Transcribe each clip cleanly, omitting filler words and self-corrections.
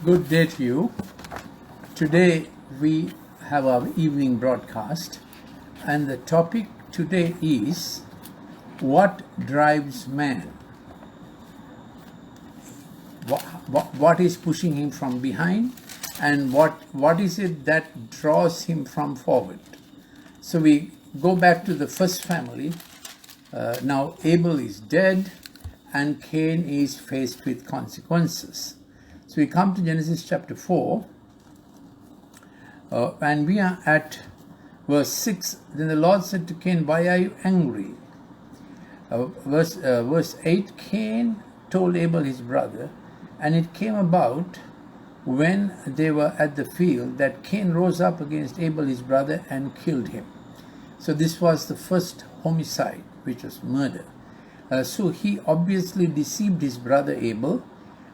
Good day to you. Today we have our evening broadcast, and the topic today is what drives man? What is pushing him from behind, and what is it that draws him from forward? So we go back to the first family. Now Abel is dead, and Cain is faced with consequences. So we come to Genesis chapter 4, and we are at verse 6. Then the Lord said to Cain, "Why are you angry?" Verse 8, Cain told Abel his brother, and it came about when they were at the field that Cain rose up against Abel his brother and killed him. So this was the first homicide, which was murder. So he obviously deceived his brother Abel,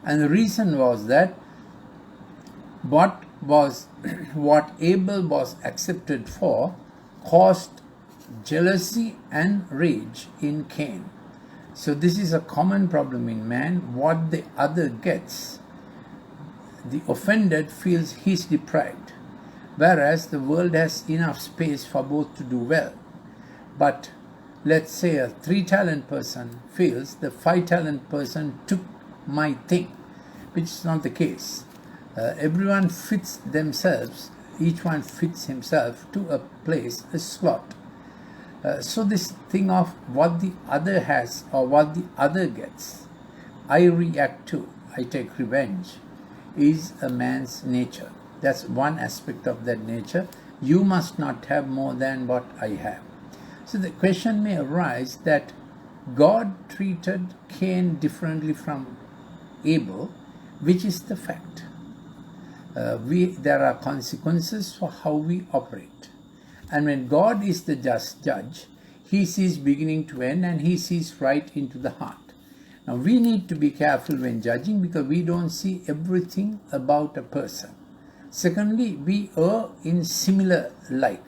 and the reason was that what Abel was accepted for caused jealousy and rage in Cain. So this is a common problem in man. What the other gets, the offended feels he's deprived, whereas the world has enough space for both to do well. But let's say a 3-talent person feels the 5-talent person took my thing, which is not the case. Everyone fits themselves, each one fits himself to a place, a slot. So this thing of what the other has or what the other gets, I react to, I take revenge, is a man's nature. That's one aspect of that nature. You must not have more than what I have. So the question may arise that God treated Cain differently from Abel, which is the fact. There are consequences for how we operate. And when God is the just judge, he sees beginning to end and he sees right into the heart. Now we need to be careful when judging, because we don't see everything about a person. Secondly, we err in similar like.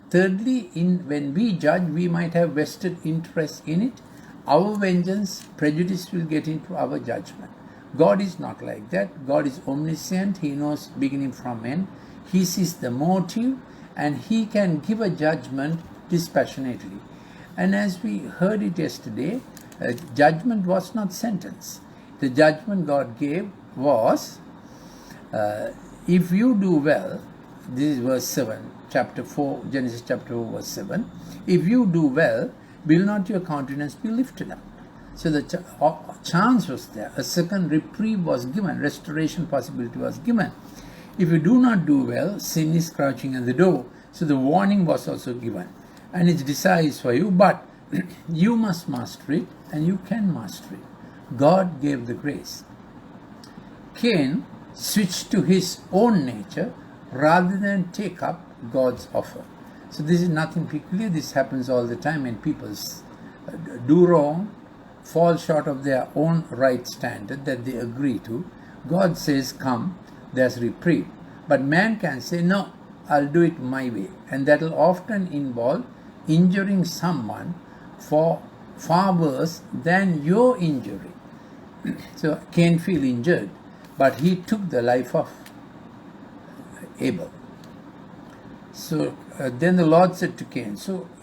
Thirdly, when we judge, we might have vested interest in it. Our vengeance, prejudice will get into our judgment. God is not like that. God is omniscient. He knows beginning from end. He sees the motive, and he can give a judgment dispassionately. And as we heard it yesterday, judgment was not sentence. The judgment God gave was, if you do well, this is verse 7, chapter 4, Genesis chapter 4, verse 7, if you do well, will not your countenance be lifted up? So the chance was there. A second reprieve was given. Restoration possibility was given. If you do not do well, sin is crouching at the door. So the warning was also given. And its desire is for you, but you must master it, and you can master it. God gave the grace. Cain switched to his own nature rather than take up God's offer. So this is nothing peculiar. This happens all the time when people do wrong, fall short of their own right standard that they agree to. God says, come, there's reprieve. But man can say, no, I'll do it my way. And that will often involve injuring someone for far worse than your injury. So Cain feel injured, but he took the life of Abel. So then the Lord said to Cain,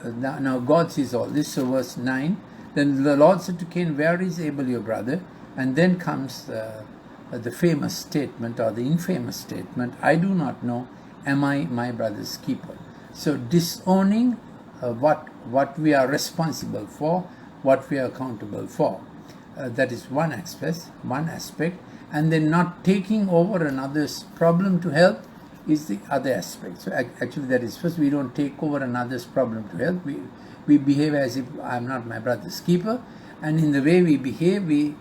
now God sees all this. So verse 9, then the Lord said to Cain, where is Abel your brother? And then comes the famous statement, or the infamous statement, I do not know, am I my brother's keeper? So disowning what we are responsible for, what we are accountable for. That is one aspect. And then not taking over another's problem to help is the other aspect. So actually that is first, we don't take over another's problem to help. We behave as if I'm not my brother's keeper, and in the way we behave, we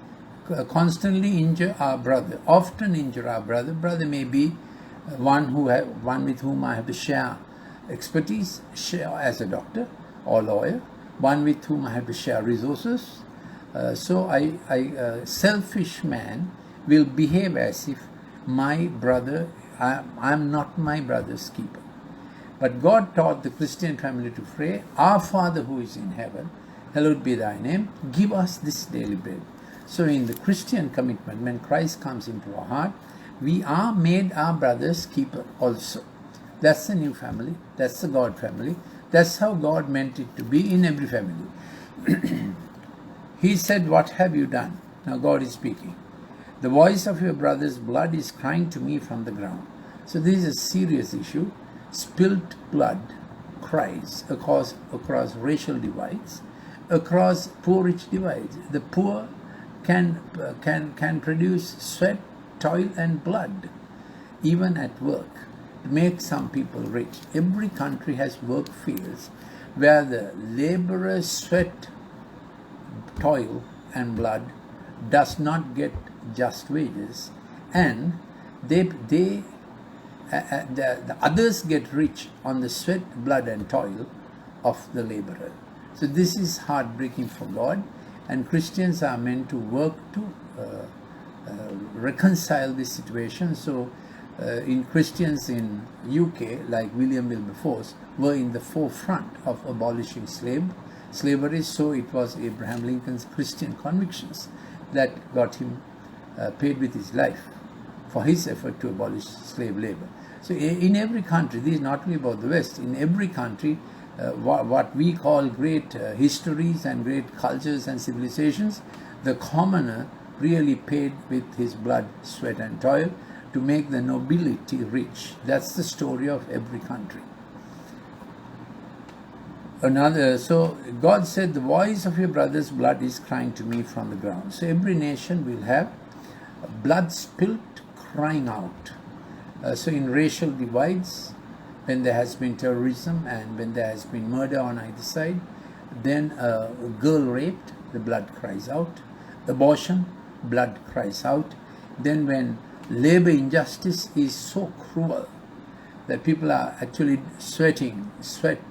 constantly injure our brother, often injure our brother. Brother may be one with whom I have to share expertise, share as a doctor or lawyer, one with whom I have to share resources. So a selfish man will behave as if my brother, I'm not my brother's keeper. But God taught the Christian family to pray, Our Father who is in heaven, hallowed be thy name, give us this daily bread. So in the Christian commitment, when Christ comes into our heart we are made our brother's keeper also. That's the new family. That's the God family. That's how God meant it to be in every family. He said, "What have you done?" Now God is speaking. "The voice of your brother's blood is crying to me from the ground." So this is a serious issue. Spilt blood cries across racial divides, across poor-rich divides. The poor can produce sweat, toil, and blood, even at work, to make some people rich. Every country has work fields where the laborer's sweat, toil, and blood does not get just wages, and the others get rich on the sweat, blood, and toil of the laborer. So this is heartbreaking for God, and Christians are meant to work to reconcile this situation. So in Christians in UK, like William Wilberforce, were in the forefront of abolishing slavery. So it was Abraham Lincoln's Christian convictions that got him paid with his life for his effort to abolish slave labor. So in every country, this is not only about the West, in every country, what we call great histories and great cultures and civilizations, the commoner really paid with his blood, sweat, and toil to make the nobility rich. That's the story of every country. So God said, "The voice of your brother's blood is crying to me from the ground." So every nation will have blood spilt crying out. So in racial divides, when there has been terrorism and when there has been murder on either side, then a girl raped, the blood cries out. Abortion, blood cries out. Then when labor injustice is so cruel that people are actually sweat,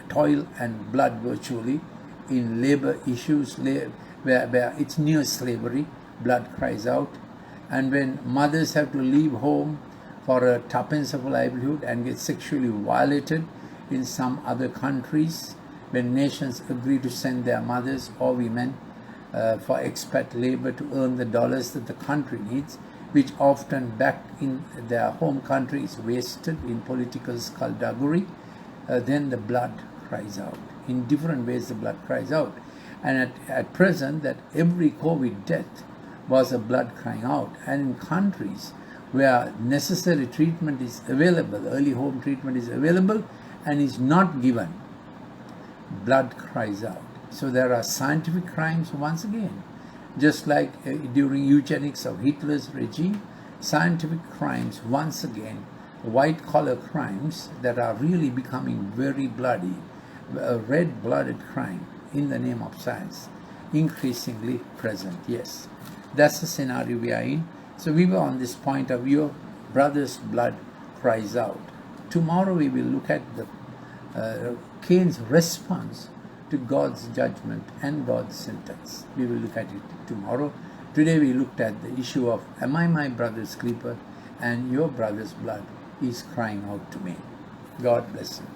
toil, and blood virtually in labor issues where it's near slavery, blood cries out. And when mothers have to leave home for a tuppence of a livelihood and get sexually violated in some other countries, when nations agree to send their mothers or women for expat labor to earn the dollars that the country needs, which often back in their home country is wasted in political skullduggery, then the blood cries out. In different ways the blood cries out. And at present, that every COVID death was a blood crying out. And in countries where necessary treatment is available, early home treatment is available and is not given, blood cries out. So there are scientific crimes once again. Just like during eugenics of Hitler's regime, scientific crimes once again, white-collar crimes that are really becoming very bloody, red-blooded crime in the name of science, increasingly present. Yes, that's the scenario we are in. So we were on this point of your brother's blood cries out. Tomorrow we will look at the Cain's response to God's judgment and God's sentence. We will look at it tomorrow. Today we looked at the issue of, am I my brother's keeper, and your brother's blood is crying out to me. God bless you.